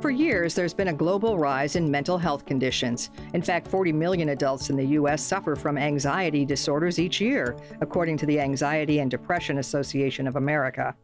For years, there's been a global rise in mental health conditions. In fact, 40 million adults in the U.S. suffer from anxiety disorders each year, according to the Anxiety and Depression Association of America.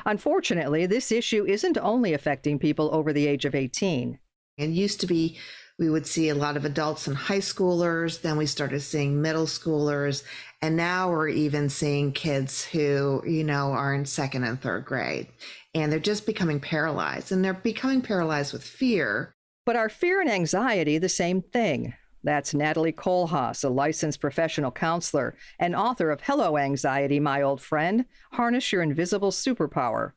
Unfortunately, this issue isn't only affecting people over the age of 18. It used to be we would see a lot of adults and high schoolers, then we started seeing middle schoolers, and now we're even seeing kids who, are in second and third grade. And they're just becoming paralyzed, and they're becoming paralyzed with fear. But are fear and anxiety the same thing? That's Natalie Kohlhaas, a licensed professional counselor and author of Hello Anxiety, My Old Friend, Harness Your Invisible Superpower.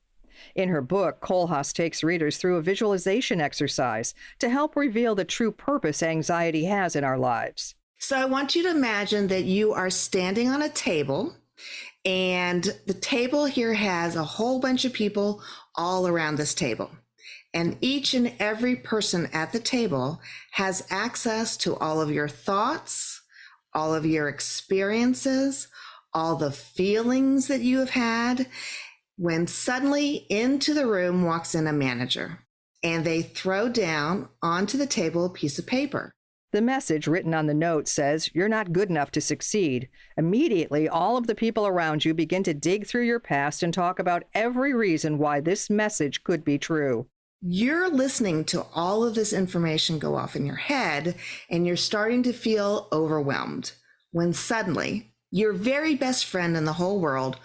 In her book, Kohlhaas takes readers through a visualization exercise to help reveal the true purpose anxiety has in our lives. So I want you to imagine that you are standing on a table, and the table here has a whole bunch of people all around this table. And each and every person at the table has access to all of your thoughts, all of your experiences, all the feelings that you have had. When suddenly into the room walks in a manager, and they throw down onto the table a piece of paper. The message written on the note says, "You're not good enough to succeed." Immediately, all of the people around you begin to dig through your past and talk about every reason why this message could be true. You're listening to all of this information go off in your head, and you're starting to feel overwhelmed when suddenly your very best friend in the whole world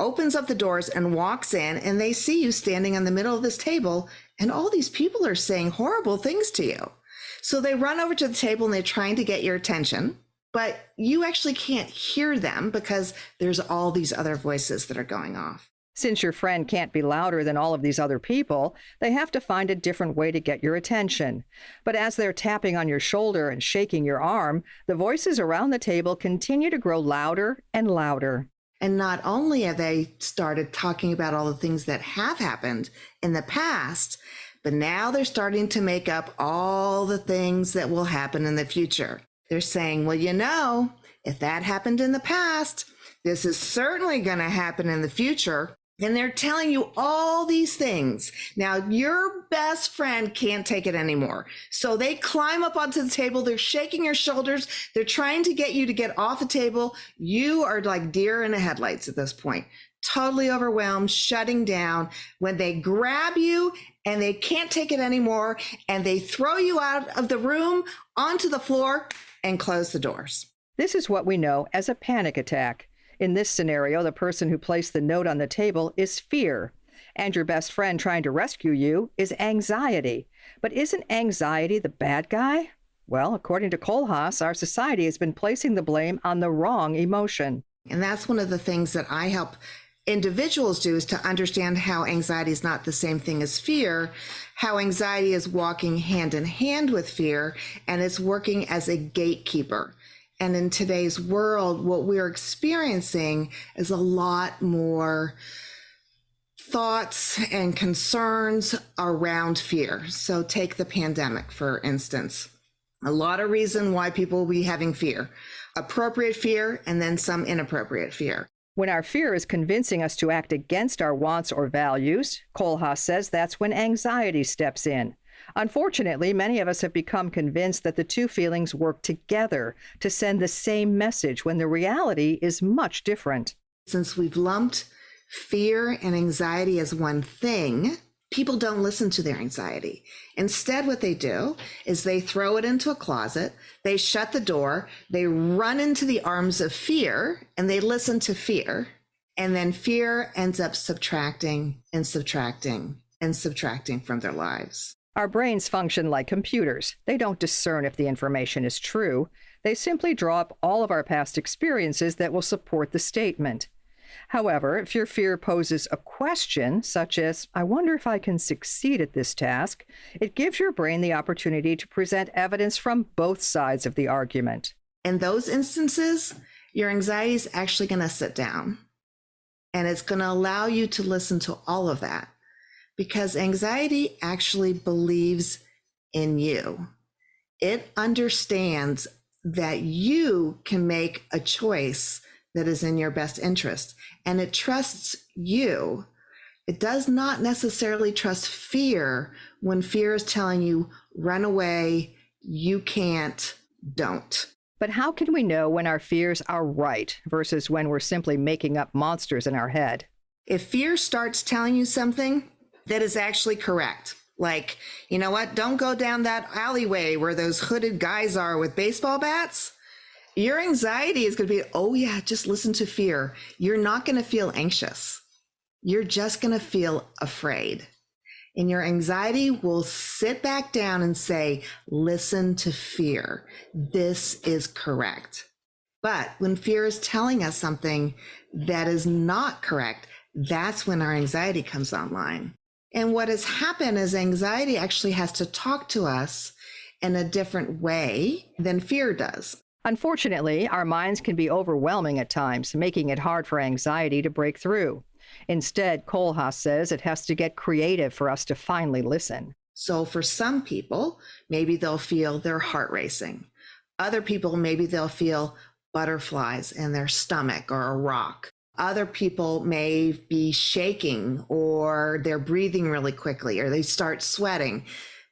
opens up the doors and walks in, and they see you standing in the middle of this table, and all these people are saying horrible things to you. So they run over to the table and they're trying to get your attention, but you actually can't hear them because there's all these other voices that are going off. Since your friend can't be louder than all of these other people, they have to find a different way to get your attention. But as they're tapping on your shoulder and shaking your arm, the voices around the table continue to grow louder and louder. And not only have they started talking about all the things that have happened in the past, but now they're starting to make up all the things that will happen in the future. They're saying, well, if that happened in the past, this is certainly going to happen in the future. And they're telling you all these things. Now, your best friend can't take it anymore. So they climb up onto the table. They're shaking your shoulders. They're trying to get you to get off the table. You are like deer in the headlights at this point, totally overwhelmed, shutting down. When they grab you and they can't take it anymore, and they throw you out of the room onto the floor and close the doors. This is what we know as a panic attack. In this scenario, the person who placed the note on the table is fear, and your best friend trying to rescue you is anxiety. But isn't anxiety the bad guy? Well, according to Kohlhaas, our society has been placing the blame on the wrong emotion. And that's one of the things that I help individuals do, is to understand how anxiety is not the same thing as fear, how anxiety is walking hand in hand with fear, and it's working as a gatekeeper. And in today's world, what we're experiencing is a lot more thoughts and concerns around fear. So take the pandemic, for instance. A lot of reason why people will be having fear. Appropriate fear, and then some inappropriate fear. When our fear is convincing us to act against our wants or values, Kohlhaas says that's when anxiety steps in. Unfortunately, many of us have become convinced that the two feelings work together to send the same message when the reality is much different. Since we've lumped fear and anxiety as one thing, people don't listen to their anxiety. Instead, what they do is they throw it into a closet, they shut the door, they run into the arms of fear, and they listen to fear. And then fear ends up subtracting and subtracting and subtracting from their lives. Our brains function like computers. They don't discern if the information is true. They simply draw up all of our past experiences that will support the statement. However, if your fear poses a question, such as, "I wonder if I can succeed at this task," it gives your brain the opportunity to present evidence from both sides of the argument. In those instances, your anxiety is actually going to sit down, and it's going to allow you to listen to all of that. Because anxiety actually believes in you. It understands that you can make a choice that is in your best interest, and it trusts you. It does not necessarily trust fear when fear is telling you, run away, you can't, don't. But how can we know when our fears are right versus when we're simply making up monsters in our head? If fear starts telling you something that is actually correct, like, you know what, don't go down that alleyway where those hooded guys are with baseball bats, your anxiety is going to be, oh yeah, just listen to fear. You're not going to feel anxious. You're just going to feel afraid. And your anxiety will sit back down and say, listen to fear. This is correct. But when fear is telling us something that is not correct, that's when our anxiety comes online. And what has happened is anxiety actually has to talk to us in a different way than fear does. Unfortunately, our minds can be overwhelming at times, making it hard for anxiety to break through. Instead, Kohlhaas says it has to get creative for us to finally listen. So for some people, maybe they'll feel their heart racing. Other people, maybe they'll feel butterflies in their stomach or a rock. Other people may be shaking, or they're breathing really quickly, or they start sweating.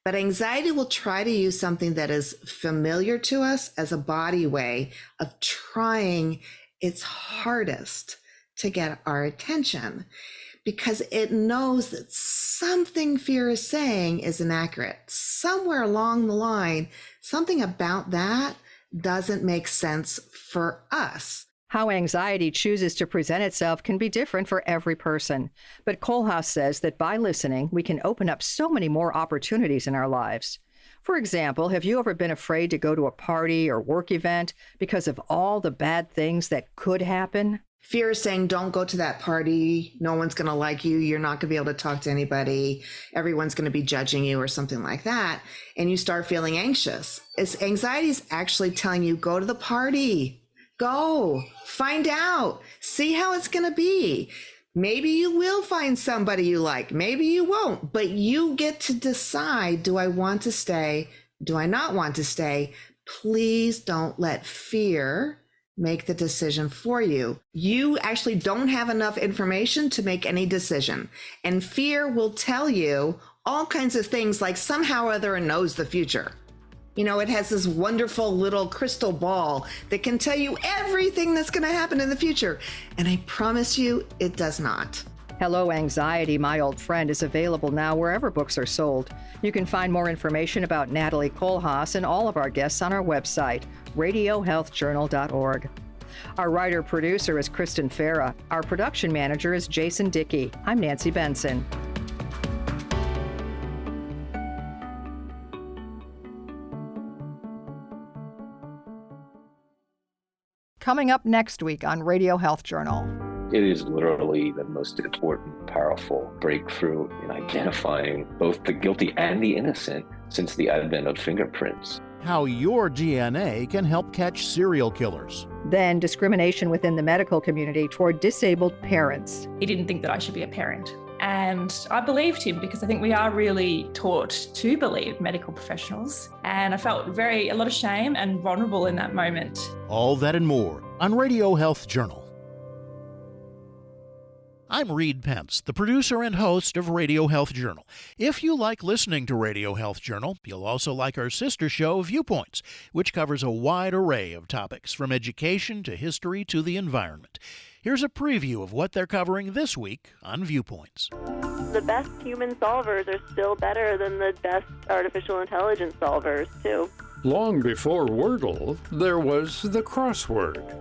But anxiety will try to use something that is familiar to us as a body way of trying its hardest to get our attention, because it knows that something fear is saying is inaccurate. Somewhere along the line, something about that doesn't make sense for us. How anxiety chooses to present itself can be different for every person. But Kohlhaas says that by listening, we can open up so many more opportunities in our lives. For example, have you ever been afraid to go to a party or work event because of all the bad things that could happen? Fear is saying, don't go to that party. No one's going to like you. You're not going to be able to talk to anybody. Everyone's going to be judging you or something like that. And you start feeling anxious. Anxiety is actually telling you, go to the party. Go, find out, see how it's going to be. Maybe you will find somebody you like. Maybe you won't. But you get to decide, do I want to stay? Do I not want to stay? Please don't let fear make the decision for you. You actually don't have enough information to make any decision. And fear will tell you all kinds of things, like somehow or other it knows the future. You know, it has this wonderful little crystal ball that can tell you everything that's going to happen in the future. And I promise you, it does not. Hello, Anxiety, My Old Friend is available now wherever books are sold. You can find more information about Natalie Kohlhaas and all of our guests on our website, radiohealthjournal.org. Our writer-producer is Kristen Farah. Our production manager is Jason Dickey. I'm Nancy Benson. Coming up next week on Radio Health Journal. It is literally the most important, powerful breakthrough in identifying both the guilty and the innocent since the advent of fingerprints. How your DNA can help catch serial killers. Then discrimination within the medical community toward disabled parents. He didn't think that I should be a parent. And I believed him because I think we are really taught to believe medical professionals. And I felt a lot of shame and vulnerable in that moment. All that and more on Radio Health Journal. I'm Reed Pence, the producer and host of Radio Health Journal. If you like listening to Radio Health Journal, you'll also like our sister show, Viewpoints, which covers a wide array of topics from education to history to the environment. Here's a preview of what they're covering this week on Viewpoints. The best human solvers are still better than the best artificial intelligence solvers, too. Long before Wordle, there was the crossword.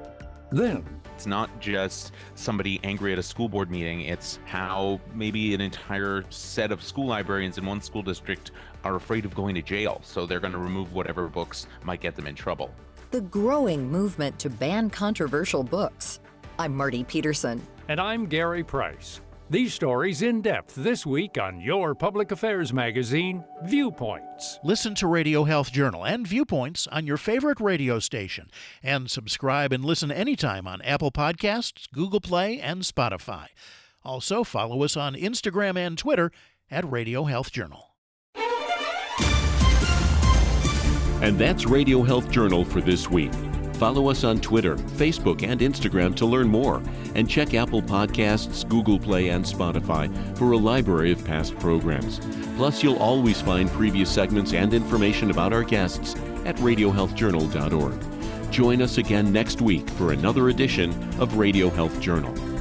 Then, it's not just somebody angry at a school board meeting, it's how maybe an entire set of school librarians in one school district are afraid of going to jail, so they're going to remove whatever books might get them in trouble. The growing movement to ban controversial books. I'm Marty Peterson. And I'm Gary Price. These stories in depth this week on your public affairs magazine, Viewpoints. Listen to Radio Health Journal and Viewpoints on your favorite radio station. And subscribe and listen anytime on Apple Podcasts, Google Play, and Spotify. Also, follow us on Instagram and Twitter at Radio Health Journal. And that's Radio Health Journal for this week. Follow us on Twitter, Facebook, and Instagram to learn more, and check Apple Podcasts, Google Play, and Spotify for a library of past programs. Plus, you'll always find previous segments and information about our guests at radiohealthjournal.org. Join us again next week for another edition of Radio Health Journal.